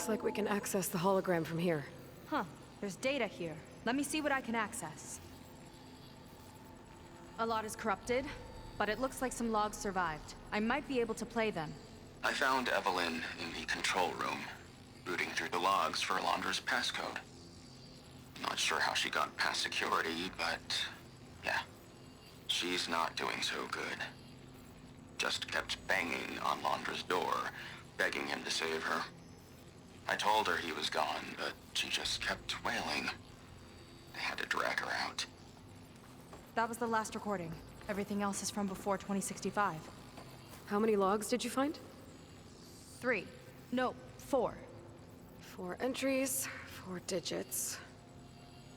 Looks like we can access the hologram from here. Huh. There's data here. Let me see what I can access. A lot is corrupted, but it looks like some logs survived. I might be able to play them. I found Evelyn in the control room, rooting through the logs for Alondra's passcode. Not sure how she got past security, but yeah, she's not doing so good. Just kept banging on Alondra's door, begging him to save her. I told her he was gone, but she just kept wailing. They had to drag her out. That was the last recording. Everything else is from before 2065. How many logs did you find? 3. No, 4. 4 entries, 4 digits.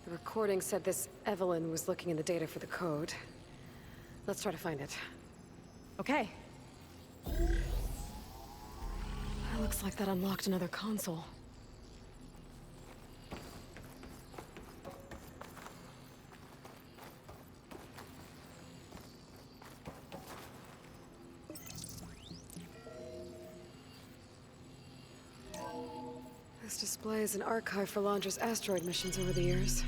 The recording said this Evelyn was looking in the data for the code. Let's try to find it. Okay. It looks like that unlocked another console. This displays an archive for Alondra's asteroid missions over the years.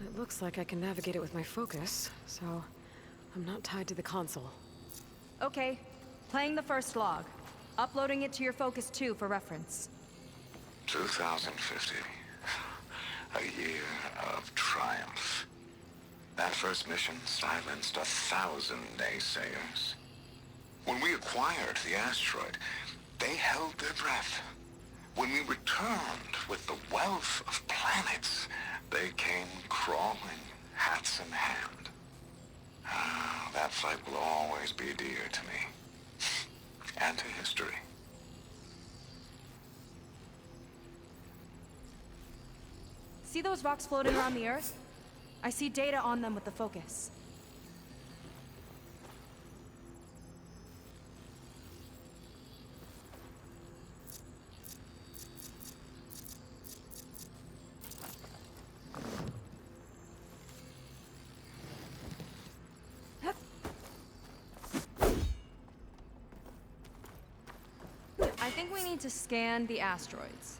It looks like I can navigate it with my focus, so I'm not tied to the console. Okay. Playing the first log. Uploading it to your Focus 2 for reference. 2050. A year of triumph. That first mission silenced 1,000 naysayers. When we acquired the asteroid, they held their breath. When we returned with the wealth of planets, they came crawling, hats in hand. That fight will always be dear to me. And to history. See those rocks floating around the Earth? I see data on them with the Focus. I think we need to scan the asteroids.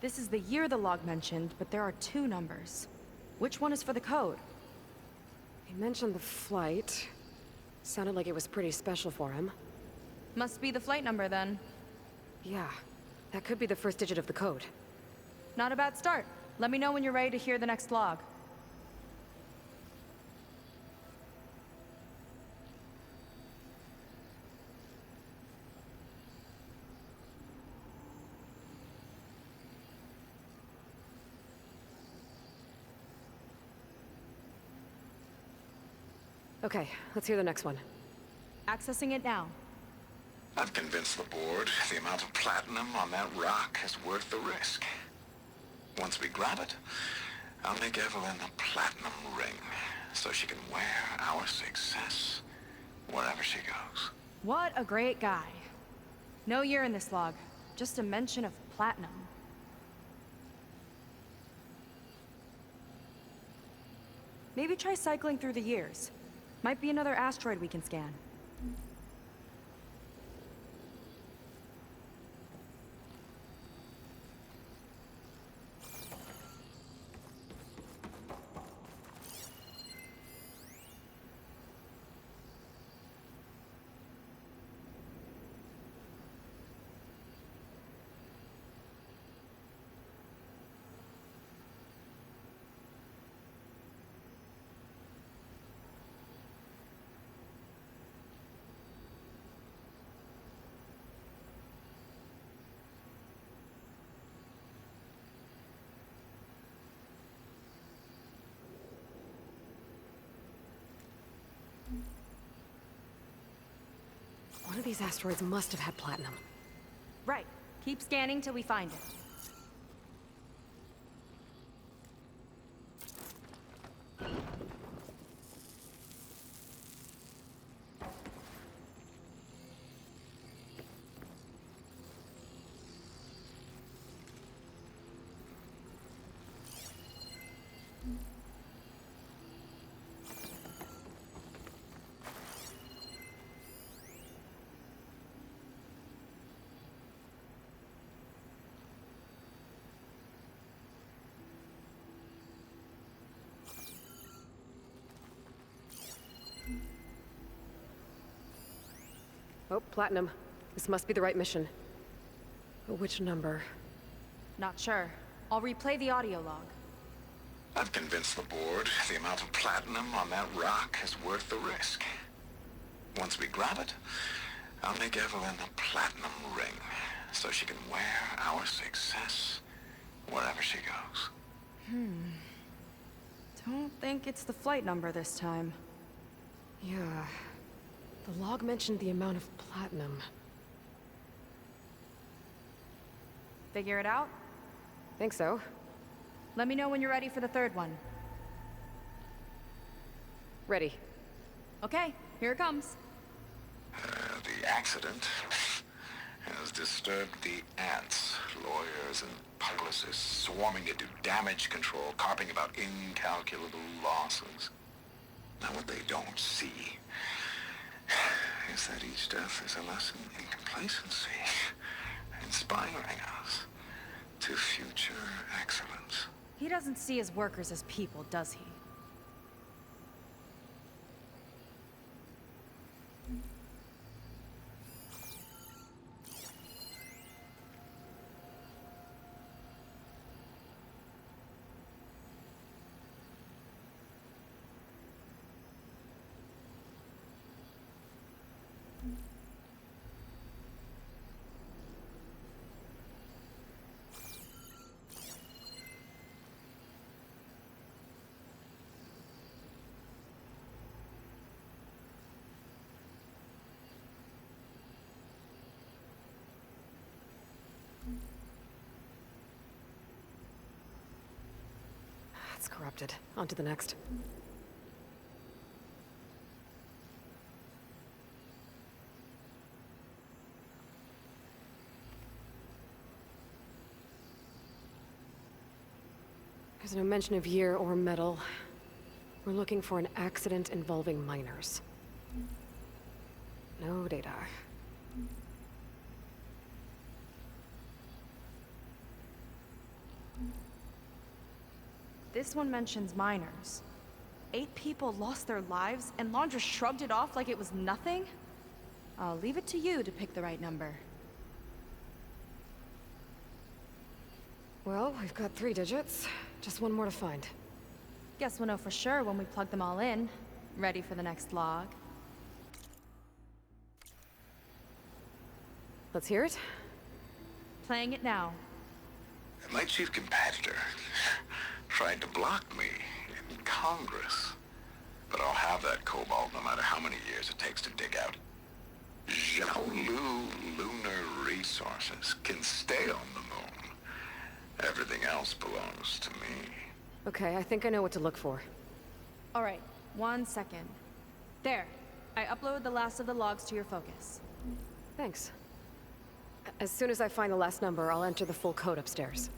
This is the year the log mentioned, but there are 2 numbers. Which one is for the code? He mentioned the flight. Sounded like it was pretty special for him. Must be the flight number then. Yeah, that could be the first digit of the code. Not a bad start. Let me know when you're ready to hear the next log. Okay, let's hear the next one. Accessing it now. I've convinced the board the amount of platinum on that rock is worth the risk. Once we grab it, I'll make Evelyn a platinum ring, so she can wear our success wherever she goes. What a great guy. No year in this log, just a mention of platinum. Maybe try cycling through the years. Might be another asteroid we can scan. One of these asteroids must have had platinum. Right. Keep scanning till we find it. Oh, Platinum. This must be the right mission. But which number? Not sure. I'll replay the audio log. I've convinced the board the amount of platinum on that rock is worth the risk. Once we grab it, I'll make Evelyn a platinum ring, so she can wear our success wherever she goes. Don't think it's the flight number this time. Yeah. The log mentioned the amount of platinum. Figure it out? Think so. Let me know when you're ready for the third one. Ready. Okay, here it comes. The accident has disturbed the ants, lawyers and publicists swarming to do damage control, carping about incalculable losses. Now what they don't see is that each death is a lesson in complacency, inspiring us to future excellence. He doesn't see his workers as people, does he? It's corrupted. On to the next. There's no mention of year or metal. We're looking for an accident involving miners. No data. This one mentions miners. 8 people lost their lives, and Laundra shrugged it off like it was nothing? I'll leave it to you to pick the right number. Well, we've got 3 digits. Just one more to find. Guess we'll know for sure when we plug them all in. Ready for the next log. Let's hear it. Playing it now. My chief competitor tried to block me in Congress. But I'll have that cobalt no matter how many years it takes to dig out. Xiaolu Lunar Resources can stay on the moon. Everything else belongs to me. Okay, I think I know what to look for. All right, 1 second. There. I uploaded the last of the logs to your focus. Thanks. As soon as I find the last number, I'll enter the full code upstairs.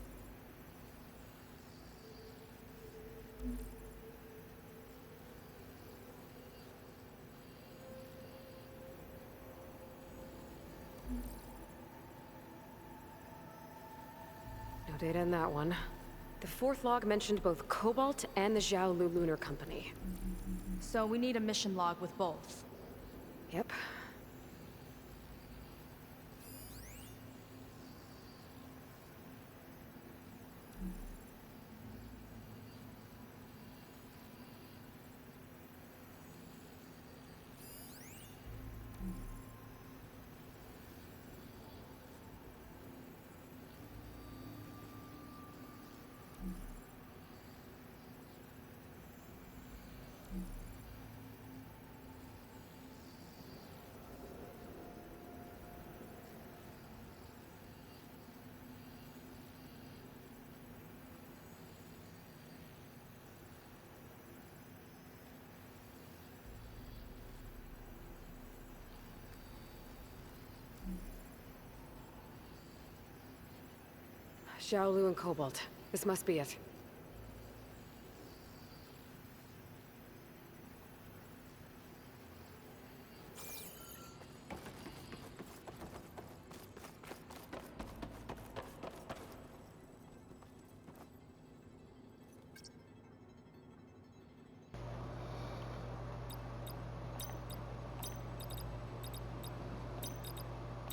No data in that one. The 4th log mentioned both Cobalt and the Xiaolu Lunar Company. So we need a mission log with both. Yep. Xiaolu and Cobalt. This must be it.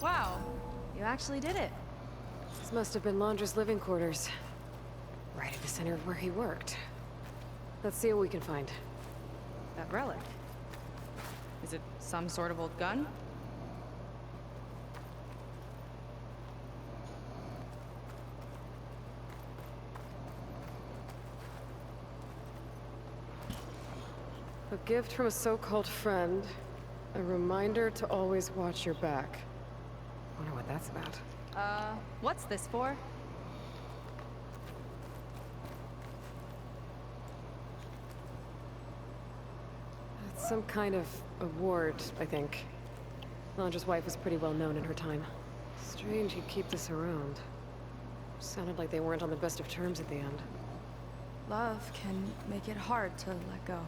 Wow, you actually did it. This must have been Londra's living quarters. Right at the center of where he worked. Let's see what we can find. That relic. Is it some sort of old gun? A gift from a so-called friend. A reminder to always watch your back. Wonder what that's about. What's this for? It's some kind of award, I think. Londra's wife was pretty well known in her time. Strange he'd keep this around. Sounded like they weren't on the best of terms at the end. Love can make it hard to let go.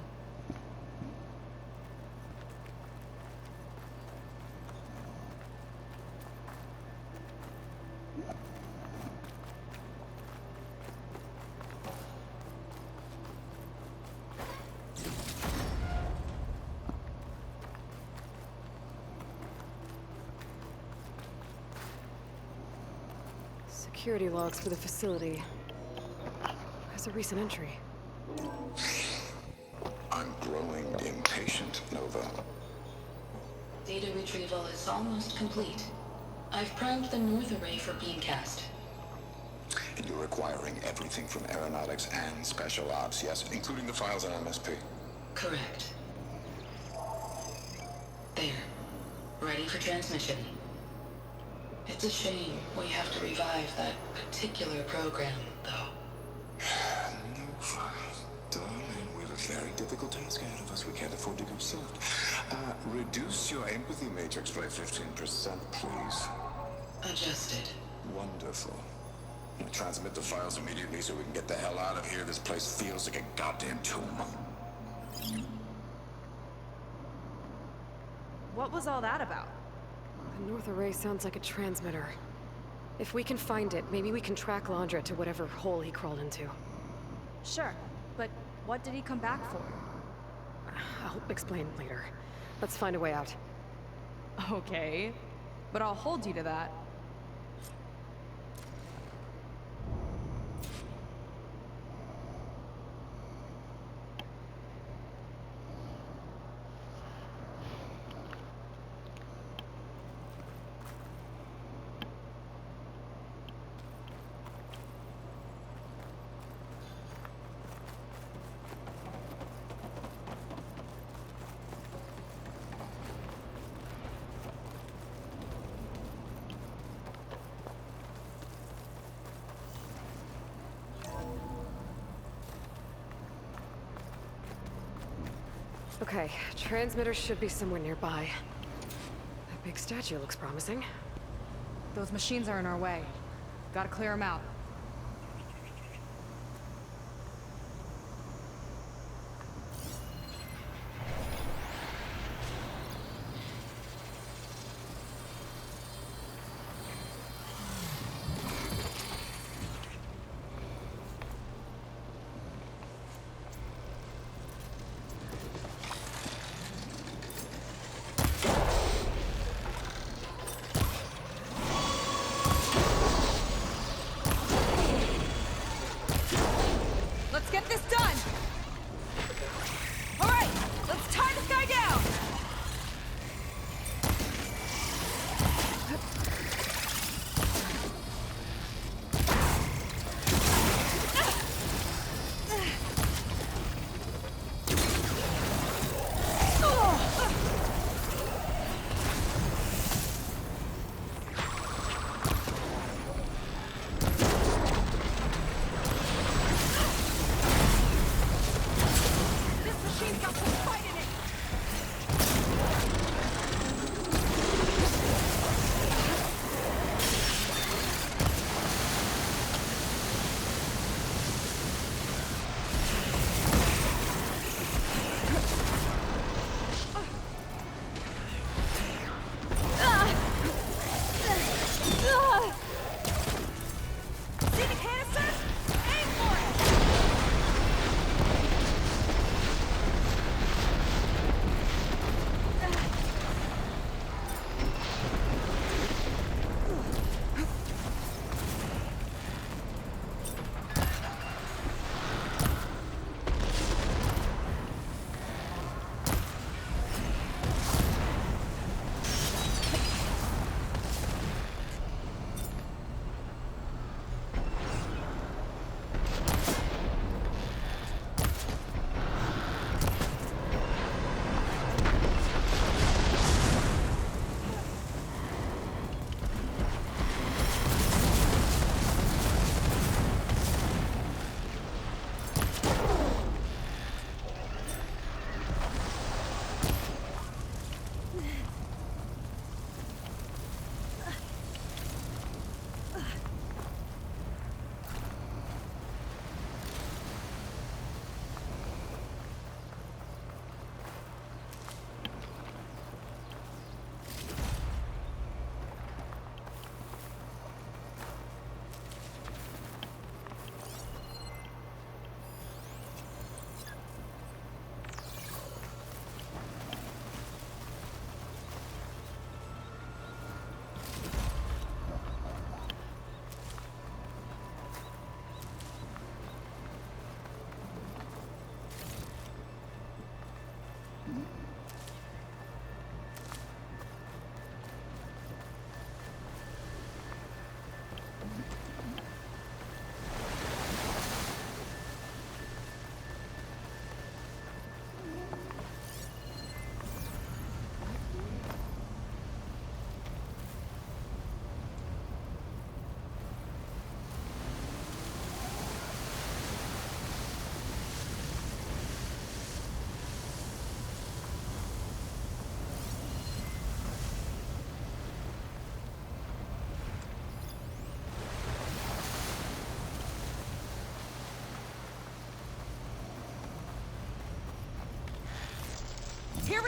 Security logs for the facility. There's a recent entry. I'm growing impatient, Nova. Data retrieval is almost complete. I've primed the North Array for beamcast. And you're acquiring everything from aeronautics and special ops, yes, including the files on MSP. Correct. There. Ready for transmission. It's a shame we have to revive that particular program, though. Nova, darling, we have a very difficult task ahead of us. We can't afford to go soft. Reduce your empathy matrix by 15%, please. Adjusted. Wonderful. Transmit the files immediately so we can get the hell out of here. This place feels like a goddamn tomb. What was all that about? The North Array sounds like a transmitter. If we can find it, maybe we can track Londra to whatever hole he crawled into. Sure, but what did he come back for? I'll explain later. Let's find a way out. Okay, but I'll hold you to that. Okay, transmitter should be somewhere nearby. That big statue looks promising. Those machines are in our way. Gotta clear them out.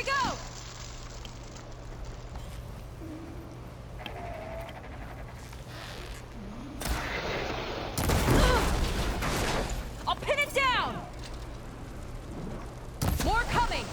we go! I'll pin it down! More coming!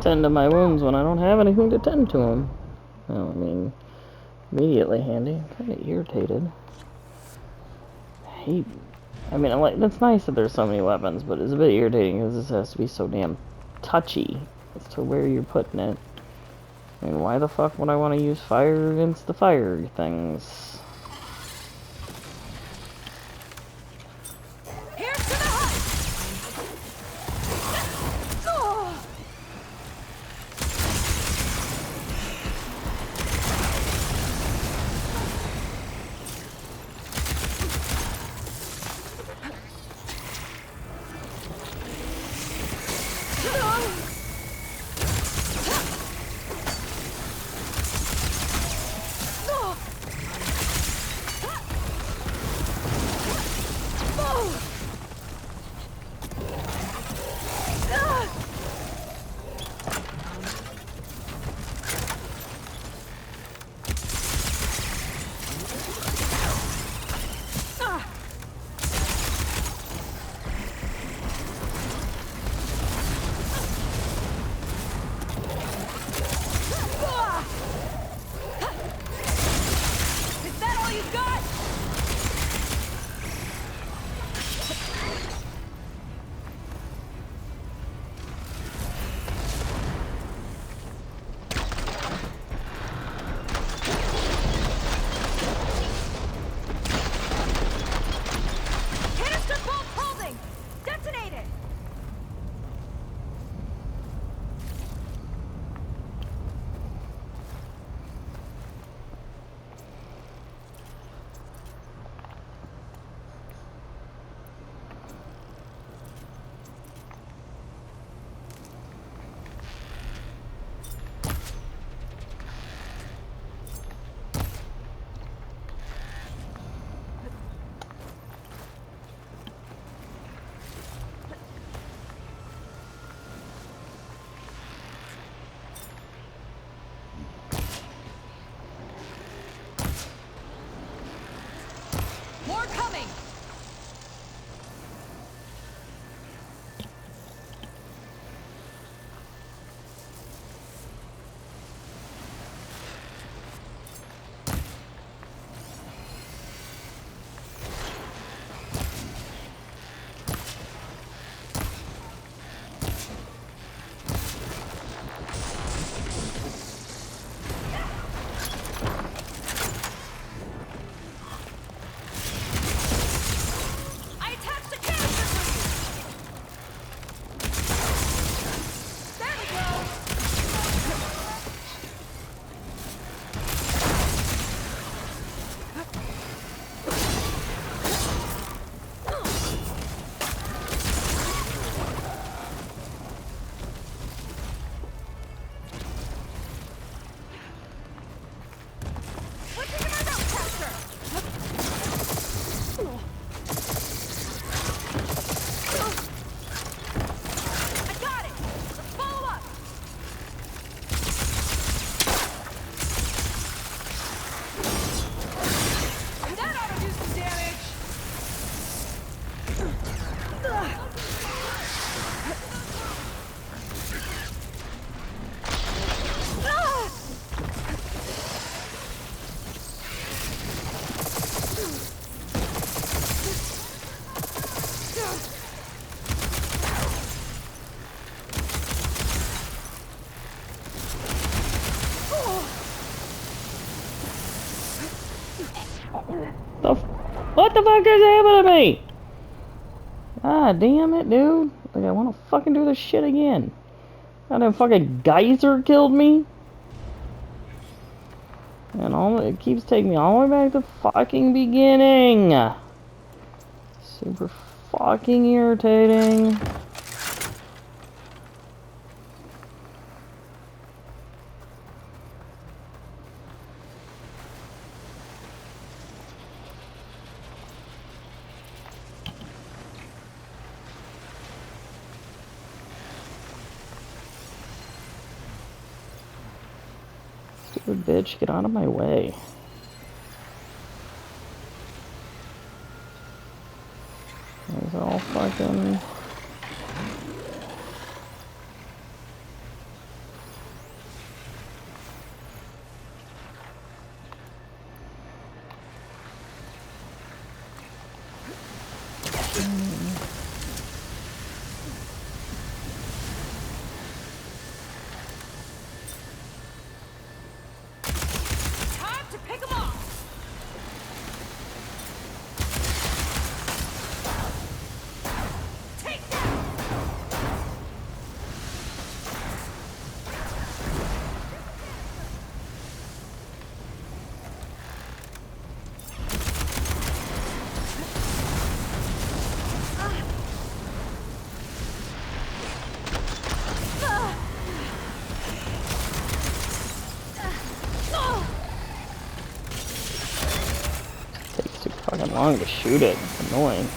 Tend to my wounds when I don't have anything to tend to them. Well, I mean, immediately handy. I'm kind of irritated. I mean, like, that's nice that there's so many weapons, but it's a bit irritating because this has to be so damn touchy as to where you're putting it. I mean, why the fuck would I want to use fire against the fire things? Here's to the hut! What the fuck is happening to me? Ah, damn it, dude. Like, I want to fucking do this shit again. That fucking geyser killed me. And it keeps taking me all the way back to fucking beginning. Super fucking irritating. Stupid bitch, get out of my way. It's all fucking... Time to pick 'em off! Take that! Takes too fucking long to shoot it. It's annoying.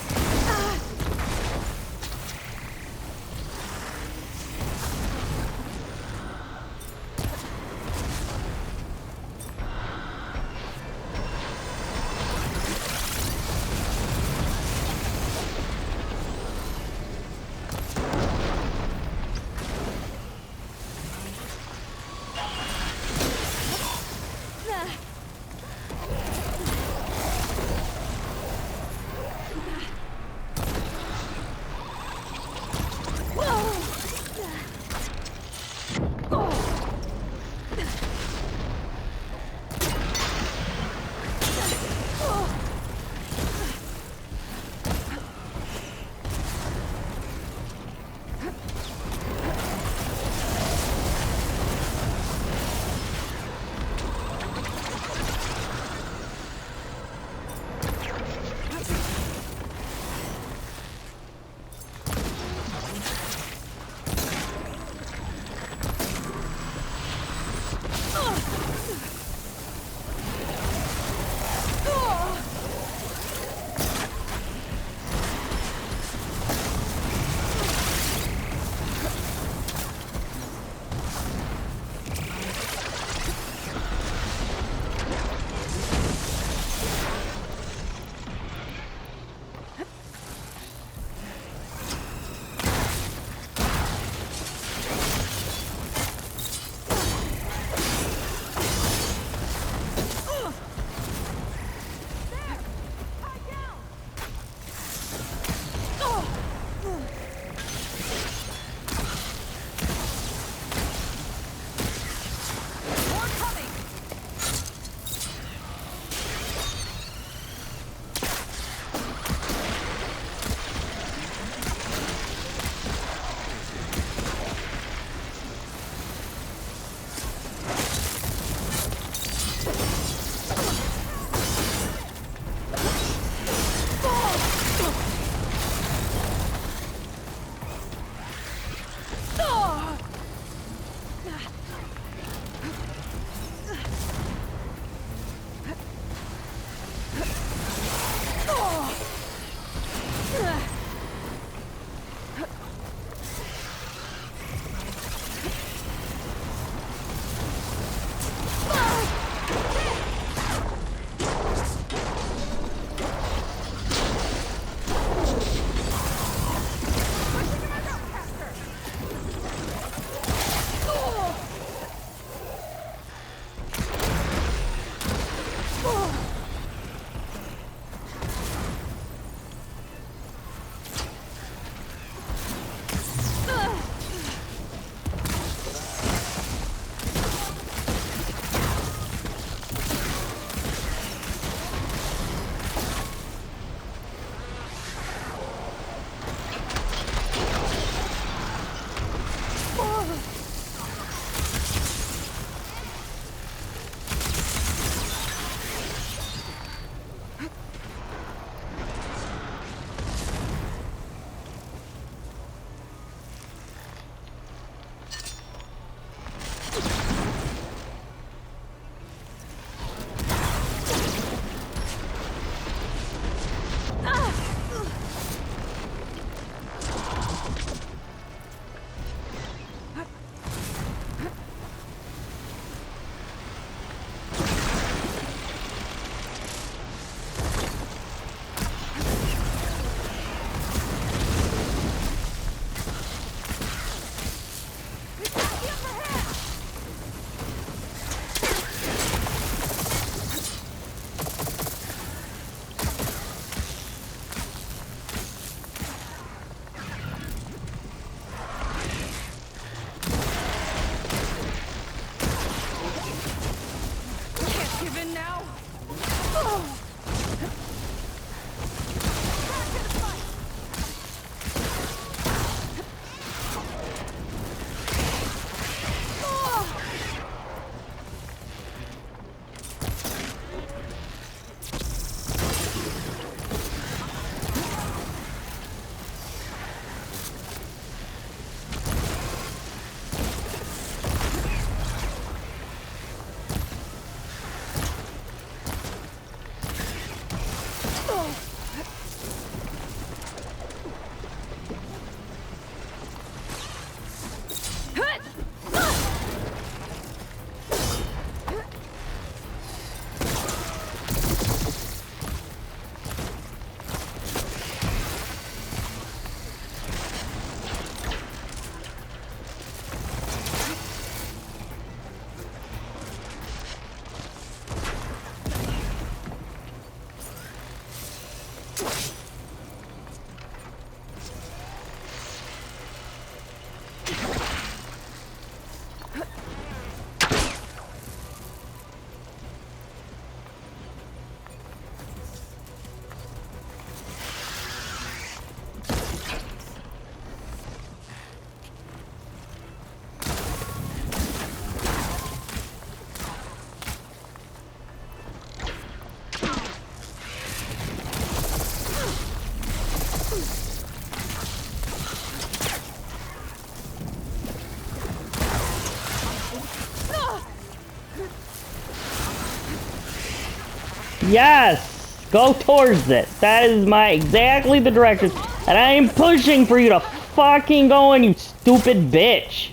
Yes! Go towards it. That is exactly the direction. And I am pushing for you to fucking go in, you stupid bitch.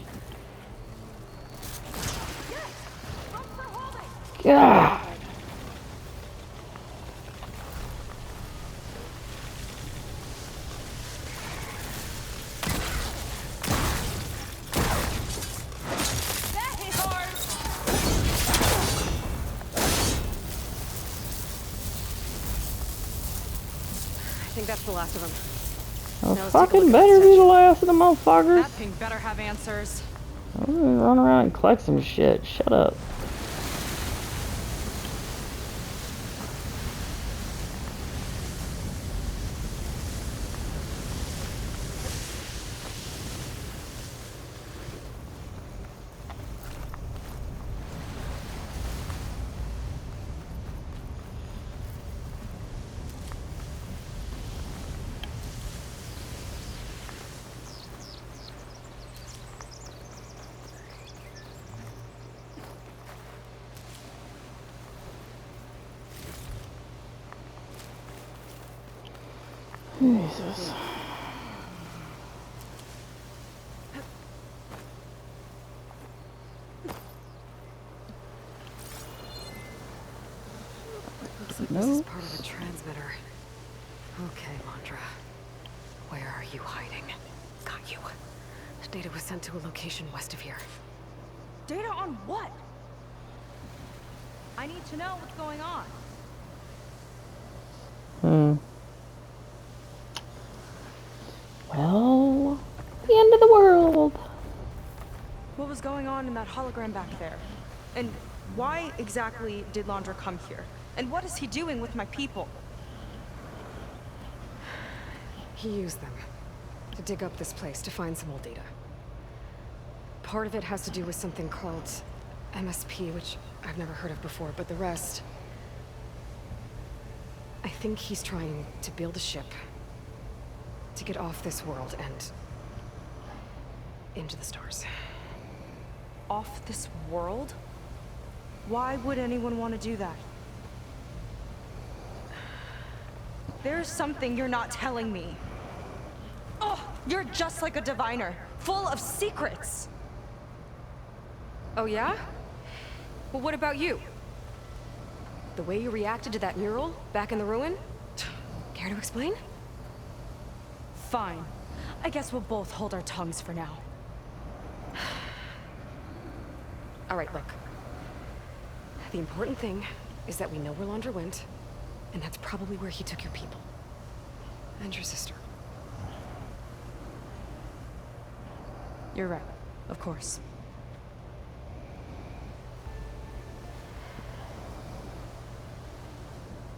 God. That hit hard! I think that's the last of them. Oh, Now let's take a fucking look at better the be the statue. last of the motherfuckers. That thing better have answers. I'm gonna run around and collect some shit. Shut up. Jesus. Looks like this is part of a transmitter. Okay, Londra. Where are you hiding? Got you. Data was sent to a location west of here. Data on what? I need to know what's going on. Well, the end of the world. What was going on in that hologram back there? And why exactly did Londra come here? And what is he doing with my people? He used them to dig up this place to find some old data. Part of it has to do with something called MSP, which I've never heard of before, but the rest... I think he's trying to build a ship to get off this world and into the stars. Off this world? Why would anyone want to do that? There's something you're not telling me. Oh, you're just like a diviner, full of secrets. Oh yeah? Well, what about you? The way you reacted to that mural back in the ruin? Care to explain? Fine. I guess we'll both hold our tongues for now. All right, look. The important thing is that we know where Londra went, and that's probably where he took your people. And your sister. You're right. Of course.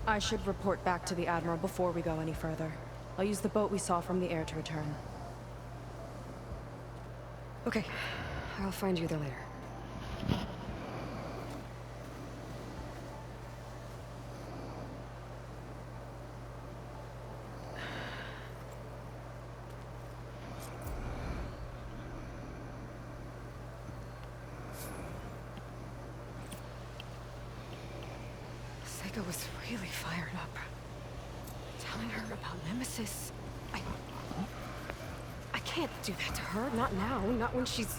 I should report back to the Admiral before we go any further. I'll use the boat we saw from the air to return. Okay. I'll find you there later. Seika was really fired up. Telling her about Nemesis. I can't do that to her. Not now. Not when she's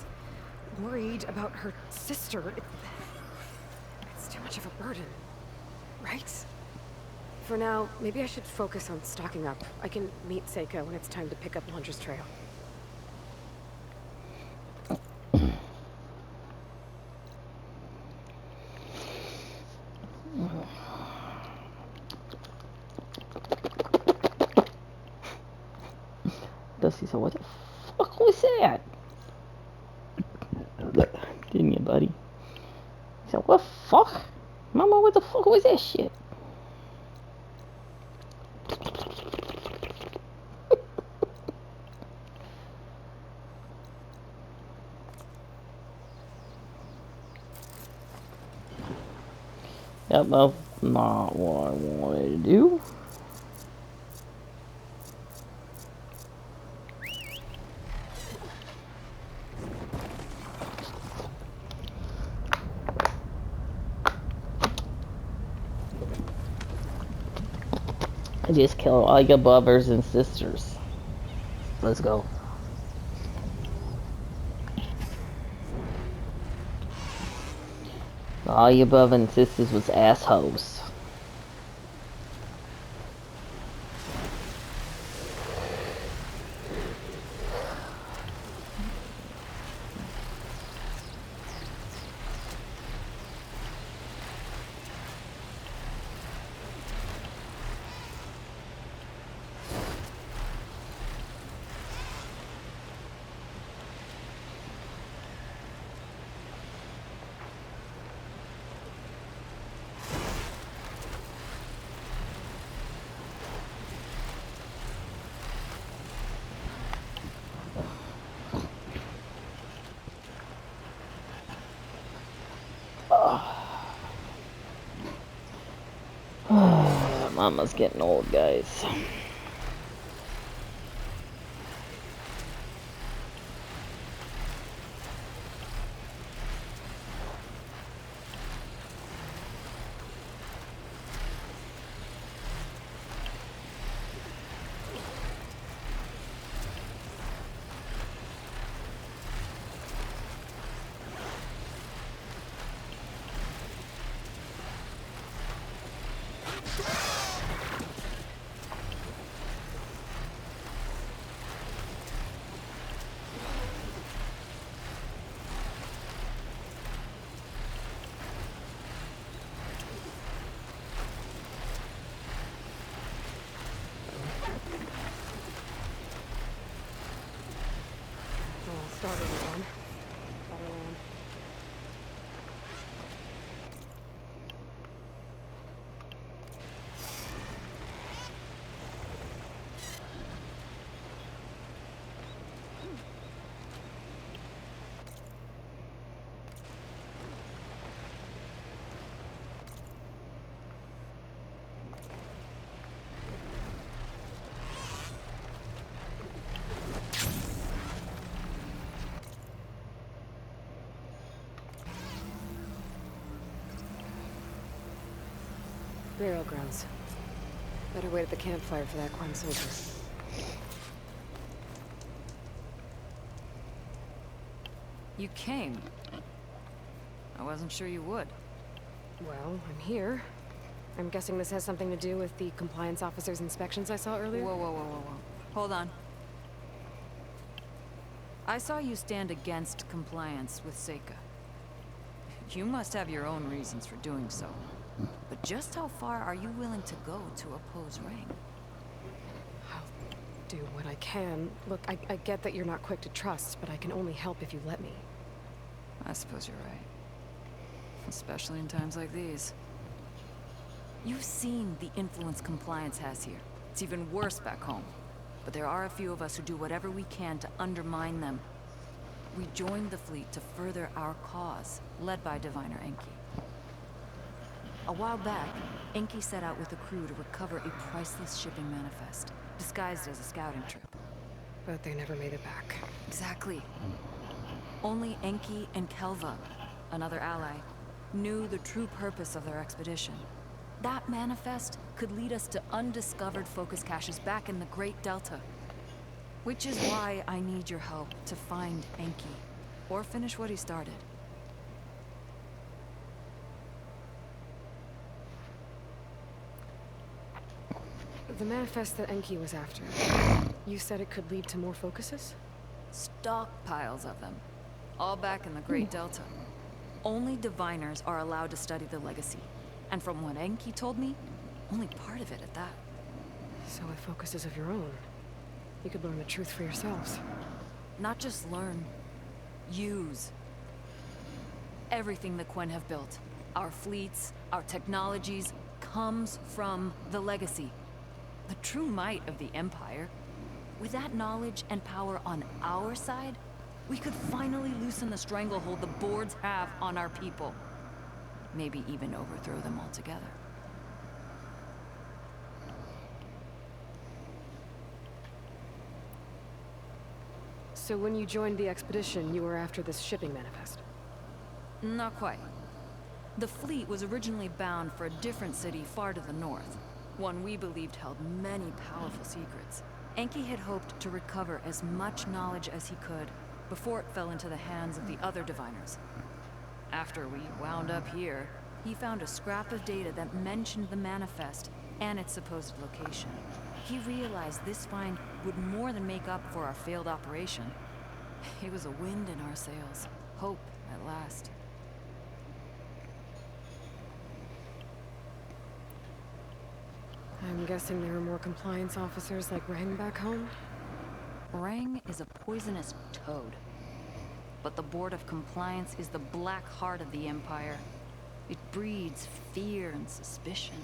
worried about her sister. It's too much of a burden. Right? For now, maybe I should focus on stocking up. I can meet Seika when it's time to pick up Londra's trail. Dusty said, what the fuck was that? Didn't you, buddy? He said, what the fuck? Mama, what the fuck was that shit? Yep, that's not what I wanted to do. I just kill all your brothers and sisters. Let's go. All your brothers and sisters was assholes. Mama's getting old, guys. I'll start with one. Burial grounds. Better wait at the campfire for that Quan soldier. You came. I wasn't sure you would. Well, I'm here. I'm guessing this has something to do with the compliance officer's inspections I saw earlier? Whoa. Hold on. I saw you stand against compliance with Seika. You must have your own reasons for doing so. But just how far are you willing to go to oppose Rain? I'll do what I can. Look, I get that you're not quick to trust, but I can only help if you let me. I suppose you're right. Especially in times like these. You've seen the influence compliance has here. It's even worse back home. But there are a few of us who do whatever we can to undermine them. We joined the fleet to further our cause, led by Diviner Enki. A while back, Enki set out with a crew to recover a priceless shipping manifest, disguised as a scouting trip. But they never made it back. Exactly. Only Enki and Kelva, another ally, knew the true purpose of their expedition. That manifest could lead us to undiscovered focus caches back in the Great Delta. Which is why I need your help to find Enki, or finish what he started. The manifest that Enki was after. You said it could lead to more focuses? Stockpiles of them. All back in the Great Delta. Only diviners are allowed to study the legacy. And from what Enki told me, only part of it at that. So with focuses of your own, you could learn the truth for yourselves. Not just learn. Use. Everything the Quen have built, our fleets, our technologies, comes from the legacy. The true might of the Empire. With that knowledge and power on our side, we could finally loosen the stranglehold the boards have on our people. Maybe even overthrow them altogether. So when you joined the expedition, you were after this shipping manifest? Not quite. The fleet was originally bound for a different city far to the north. one we believed held many powerful secrets. Enki had hoped to recover as much knowledge as he could before it fell into the hands of the other diviners. After we wound up here, he found a scrap of data that mentioned the manifest and its supposed location. He realized this find would more than make up for our failed operation. It was a wind in our sails. Hope, at last. I'm guessing there are more compliance officers like Rang back home? Rang is a poisonous toad. But the Board of Compliance is the black heart of the Empire. It breeds fear and suspicion.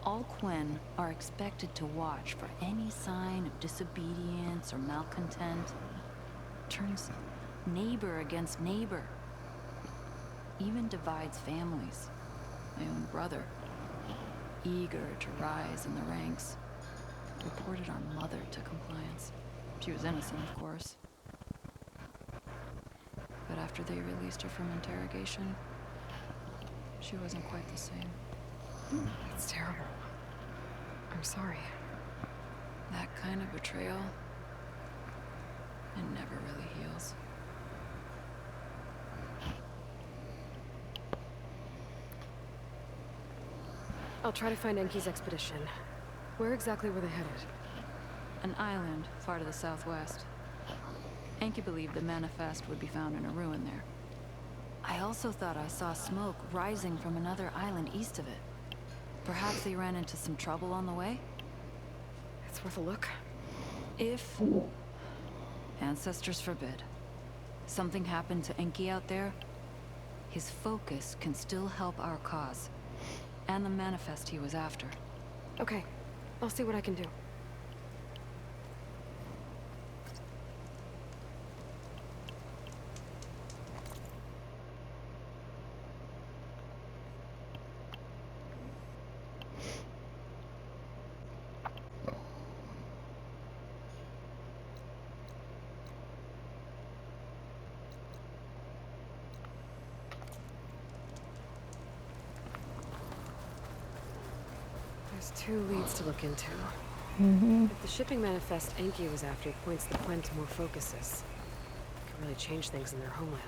All Quen are expected to watch for any sign of disobedience or malcontent. Turns neighbor against neighbor. Even divides families. My own brother, eager to rise in the ranks, reported our mother to Compliance. She was innocent, of course. But after they released her from interrogation, she wasn't quite the same. It's terrible. I'm sorry. That kind of betrayal, it never really heals. I'll try to find Enki's expedition. Where exactly were they headed? An island far to the southwest. Enki believed the manifest would be found in a ruin there. I also thought I saw smoke rising from another island east of it. Perhaps they ran into some trouble on the way? It's worth a look. If... ancestors forbid. Something happened to Enki out there, his focus can still help our cause. And the manifest he was after. Okay, I'll see what I can do. There's 2 leads to look into. If the shipping manifest Enki was after points the Quen to more focuses, it could really change things in their homeland.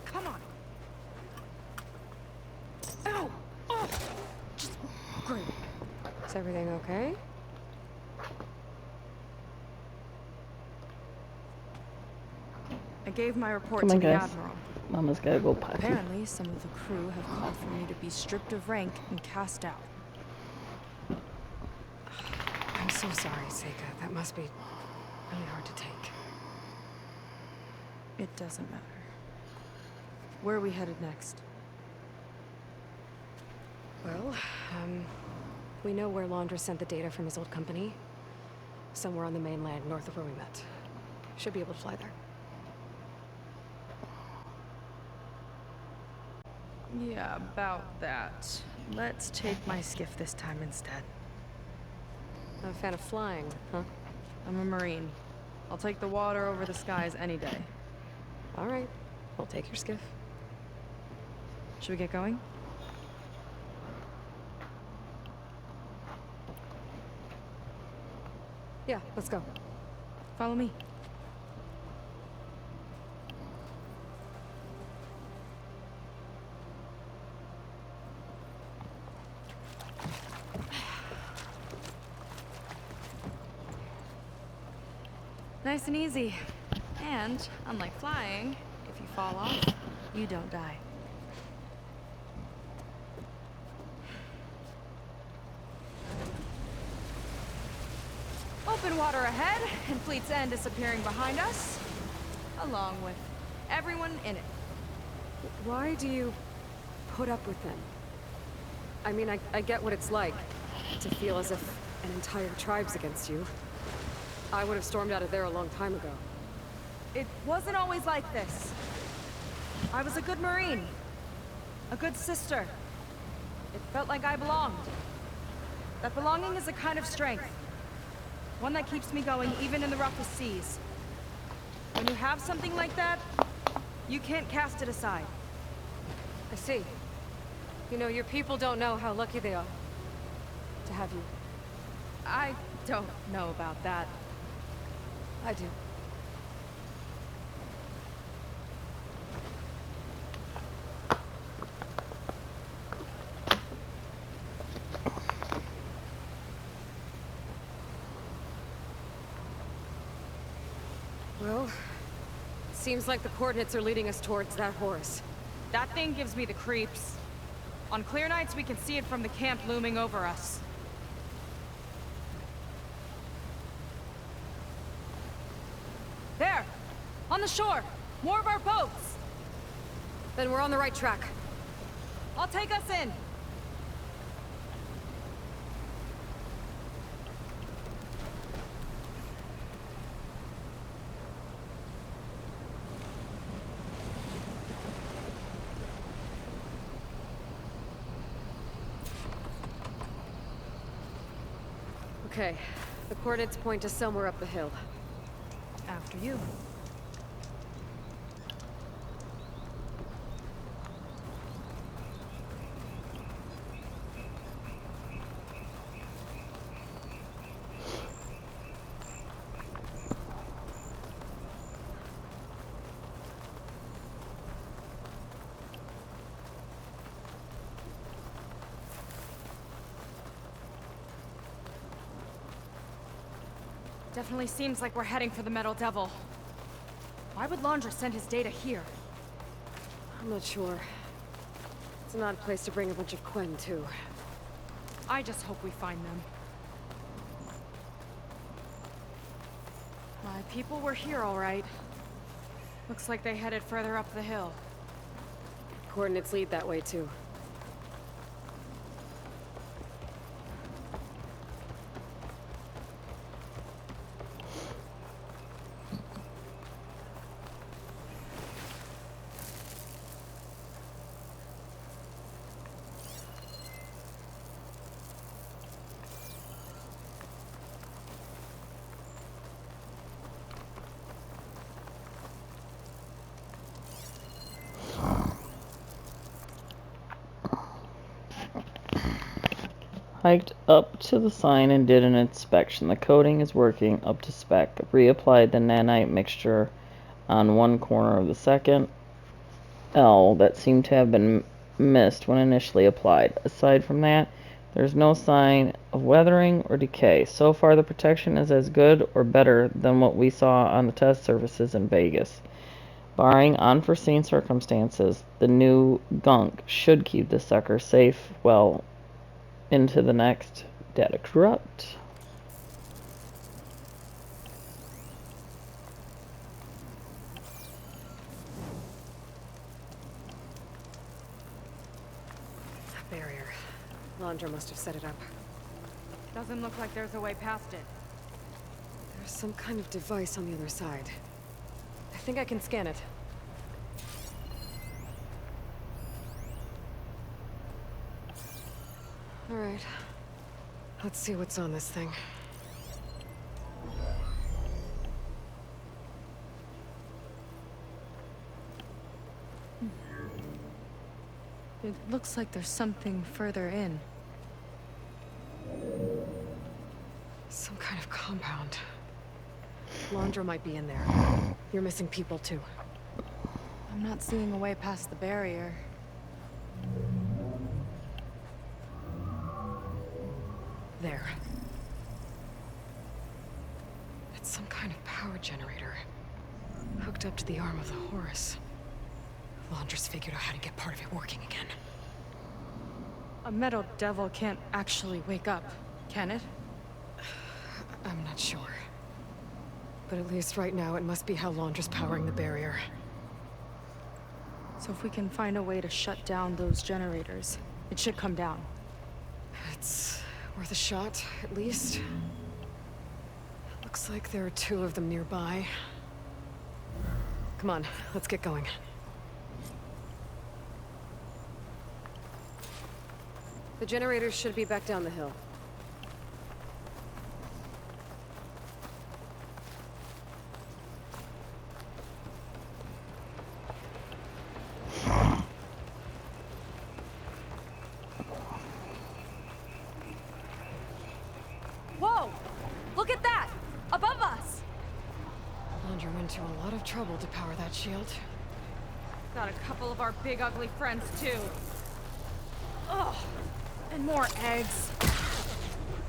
Come on. Ow! Oh! Just great. Is everything okay? I gave my report Come to on, the guys. Admiral. Mama's gotta go potty. Apparently, some of the crew have called for me to be stripped of rank and cast out. I'm so sorry, Seika. That must be really hard to take. It doesn't matter. Where are we headed next? Well, we know where Laundra sent the data from his old company. Somewhere on the mainland, north of where we met. Should be able to fly there. Yeah, about that. Let's take my skiff this time instead. Not a fan of flying, huh? I'm a Marine. I'll take the water over the skies any day. All right. We'll take your skiff. Should we get going? Yeah, let's go. Follow me. Nice and easy. And, unlike flying, if you fall off, you don't die. Open water ahead, and Fleet's End disappearing behind us, along with everyone in it. Why do you put up with them? I mean, I get what it's like to feel as if an entire tribe's against you. I would have stormed out of there a long time ago. It wasn't always like this. I was a good Marine. A good sister. It felt like I belonged. That belonging is a kind of strength. One that keeps me going even in the roughest seas. When you have something like that, you can't cast it aside. I see. You know, your people don't know how lucky they are to have you. I don't know about that. I do. Well, seems like the coordinates are leading us towards that Horus. That thing gives me the creeps. On clear nights, we can see it from the camp looming over us. There! On the shore! More of our boats! Then we're on the right track. I'll take us in! Okay, the coordinates point to somewhere up the hill. After you. Definitely seems like we're heading for the Metal Devil. Why would Laundra send his data here? I'm not sure. It's an odd place to bring a bunch of Quen, too. I just hope we find them. My people were here all right. Looks like they headed further up the hill. Coordinates lead that way, too. Hiked up to the sign and did an inspection. The coating is working up to spec. Reapplied the nanite mixture on one corner of the second L that seemed to have been missed when initially applied. Aside from that, there's no sign of weathering or decay. So far, the protection is as good or better than what we saw on the test surfaces in Vegas. Barring unforeseen circumstances, the new gunk should keep the sucker safe well into the next data corrupt. Barrier. Laundra must have set it up. Doesn't look like there's a way past it. There's some kind of device on the other side. I think I can scan it. All right. Let's see what's on this thing. It looks like there's something further in. Some kind of compound. Laundra might be in there. You're missing people, too. I'm not seeing a way past the barrier. There. It's some kind of power generator. Hooked up to the arm of the Horus. Laundra's figured out how to get part of it working again. A Metal Devil can't actually wake up, can it? I'm not sure. But at least right now, it must be how Laundra's powering the barrier. So if we can find a way to shut down those generators, it should come down. It's worth a shot, at least. Looks like there are 2 of them nearby. Come on, let's get going. The generators should be back down the hill. into a lot of trouble to power that shield. Got a couple of our big ugly friends too. Ugh. And more eggs.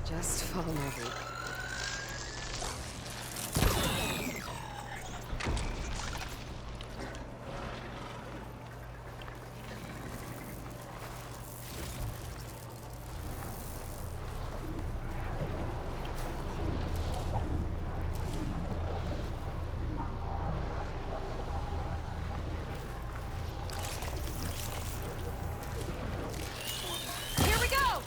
Just follow my lead. Here we go!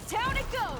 Down it goes!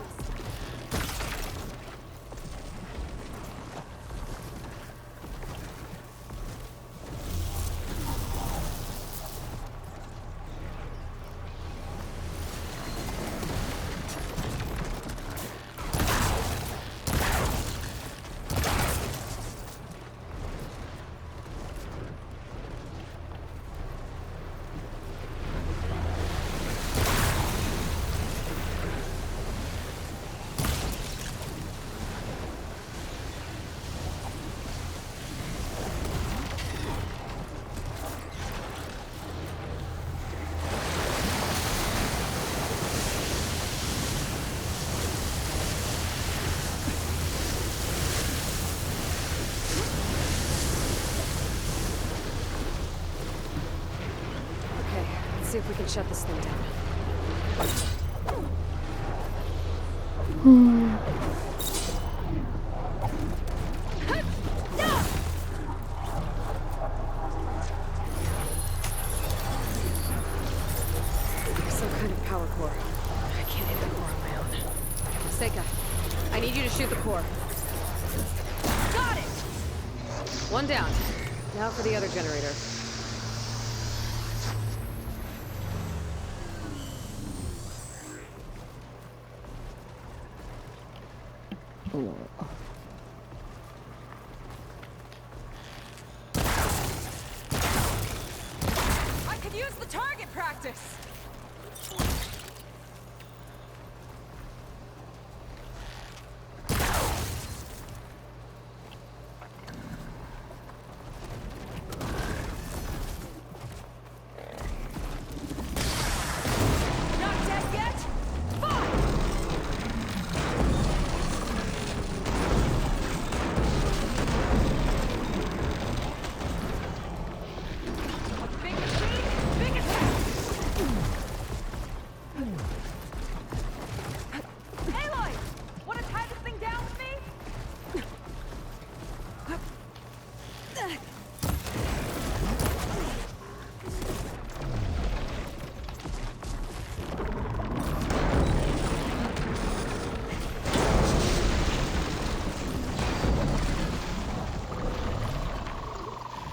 Okay, let's see if we can shut this thing down. Some kind of power core. I can't hit the core on my own. Seika, I need you to shoot the core. Got it! One down. Now for the other generator. I could use the target practice! Not dead yet? Fine! Big machine, big attack! Aloy! Wanna tie this thing down with me?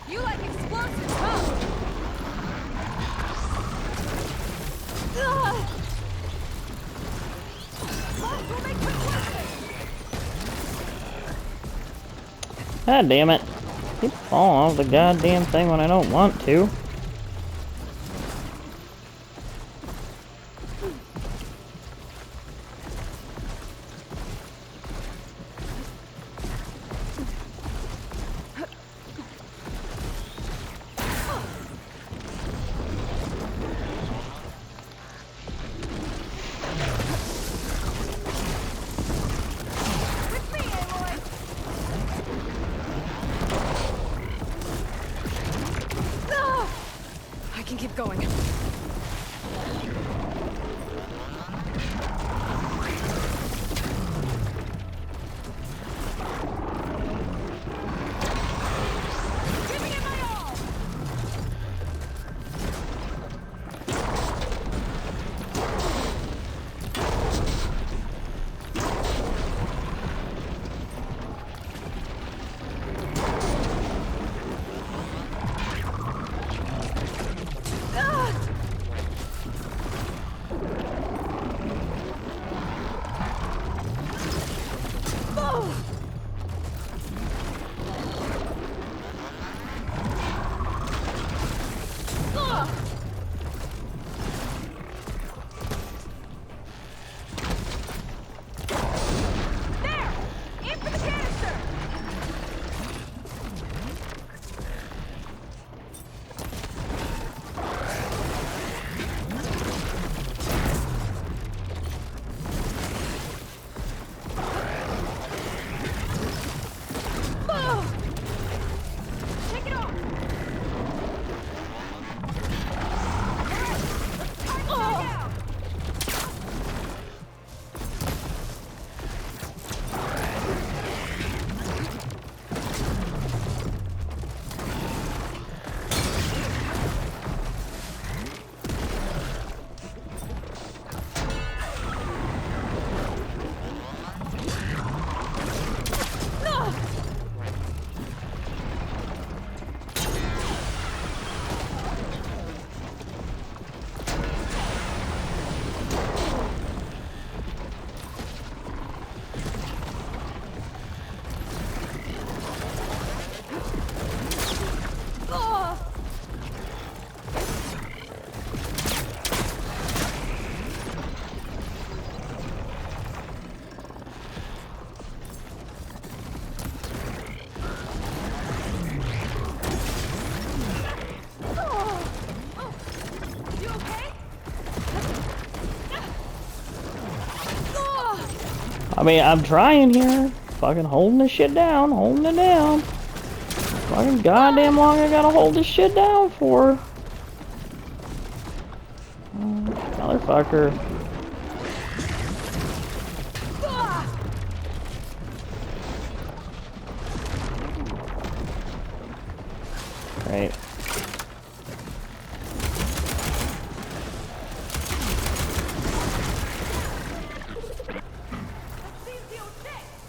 You like explosives, huh? Ugh! Bombs will make quick work of it! God damn it. Keep falling off the goddamn thing when I don't want to. With me, Aloy! Ah! I can keep going. Giving it my all! Aim for the canister! Take it off! Time to back out! You okay? I mean, I'm trying here. Fucking holding this shit down, holding it down. Fucking goddamn long I gotta hold this shit down for. Motherfucker. Right.